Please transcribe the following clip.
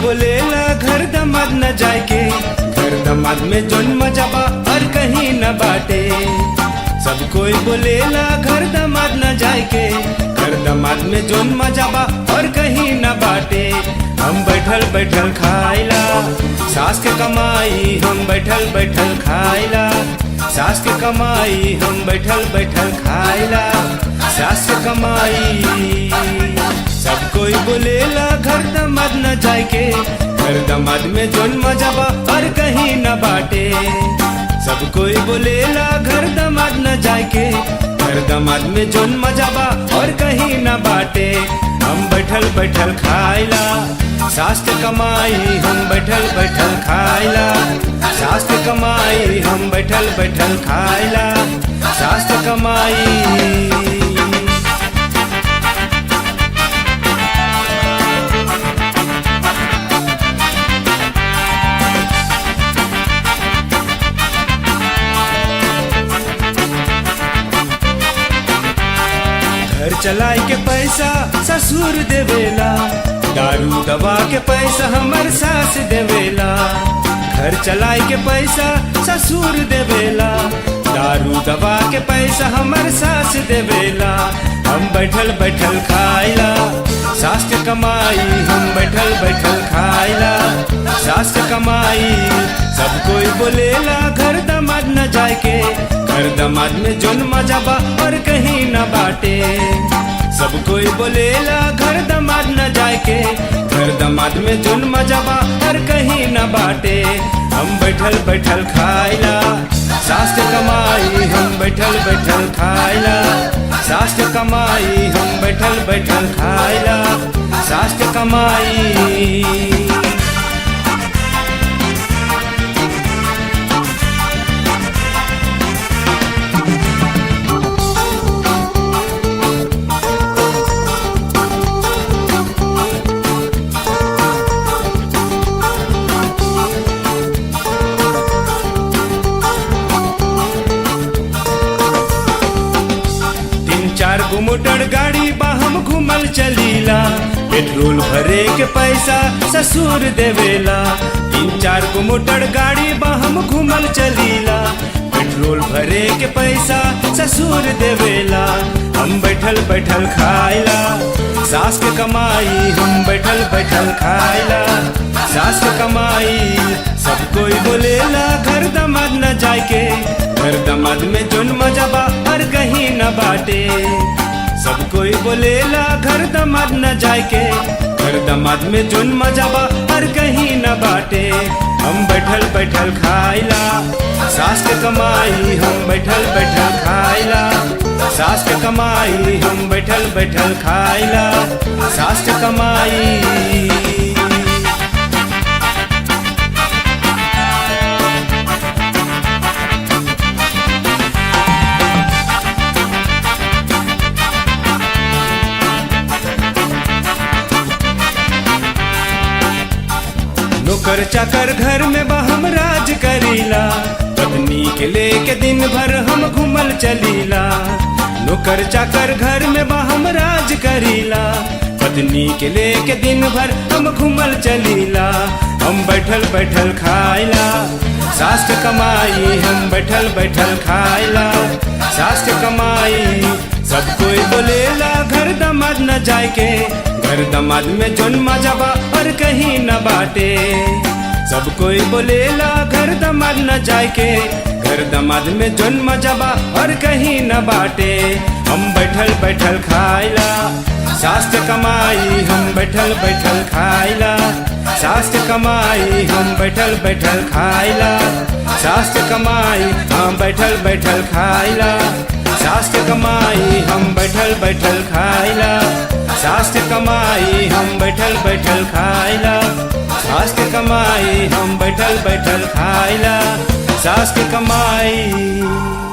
बोलेला घर दमाद न जाए के, घर दमाद में जोन मजा बा और कहीं न बाटे। सब कोई बोलेला घर दमाद न जाए के, घर दमाद में जोन मजा बा और कहीं न बाटे। हम बैठल बैठल खाइला सास के कमाई, हम बैठल बैठल खाइला सास के कमाई, हम बैठल बैठल खाइला सास के कमाई। सब कोई बोलेला घर दमाद न जाए के, घर दमाद में जोन मजा बा और कहीं न बाटे। सब कोई बोलेला घर दमाद न जाए के, घर दमाद में जोन मजा बा और कहीं न बाटे। हम बैठल बैठल खाइला सास के कमाई, हम बैठल बैठल खाइला सास के कमाई, हम बैठल बैठल खाइला सास के कमाई। घर चलाए के पैसा ससुर देवेला, दारू दवा के पैसा हमर सास देवेला। घर चलाए के पैसा ससुर देवेला, दारू दवा के पैसा हमर सास देवेला। हम बैठल बैठल खाइला सास के कमाई, हम बैठल बैठल खाइला सास के कमाई। सब कोई बोलेला घर दमाद न जाए के, घर दमाद में जोन मजा बा और कहीं न बाटे। सब कोई बोलेला घर दमाद न जाए के, घर दमाद में जोन मजा बा और कहीं न बाटे। हम बैठल बैठल खाइला सास के कमाई, हम बैठल बैठल खाइला सास के कमाई, हम बैठल बैठल खाइला सास के कमाई। चार गो मोटर गाड़ी बा हम घूमल चलीला, पेट्रोल भरे के पैसा ससुर देवेला। तीन चार गो मोटर गाड़ी बा हम घूमल चलीला, पेट्रोल भरे के पैसा ससुर देवेला। हम बैठल बैठल खाइला सास के कमाई, हम बैठल बैठल खाइला सास के कमाई। सब कोई बोलेला घर दमाद न जाए के, घर दमाद में जोन मजा बा और कहीं न बाटे। सब कोई बोलेला घर दमाद न जाए के, घर दमाद में जोन मजा बा और कहीं न बाटे। हम बैठल बैठल खाइला सास के कमाई, हम बैठल बैठल खाइला सास के कमाई, हम बैठल बैठल खाइला सास के कमाई। नौकर चाकर घर में बा हम राज करीला, पत्नी के लेके दिन भर हम घूमल चलीला। नौकर चाकर घर में बा हम राज करीला, पत्नी के लेके दिन भर हम घूमल चलीला। हम बैठल बैठल खाइला सास के कमाई, हम बैठल बैठल खाइला सास के कमाई। सब कोई बोलेला घर दमाद न जाए के, घर दमाद में जोन मजा बा और कहीं न बाटे। सब कोई बोलेला घर दमाद न जाए के, घर दमाद में जोन मजा बा और कहीं न बाटे। हम बैठल बैठल खाइला सास के कमाई, हम बैठल बैठल खाइला सास के कमाई, हम बैठल बैठल खाइला सास के कमाई। हम बैठल बैठल खाइला सास के कमाई, हम बैठल बैठल खाइला सास के कमाई, हम बैठल बैठल खाइला सास के कमाई, हम बैठल बैठल खाइला सास के कमाई।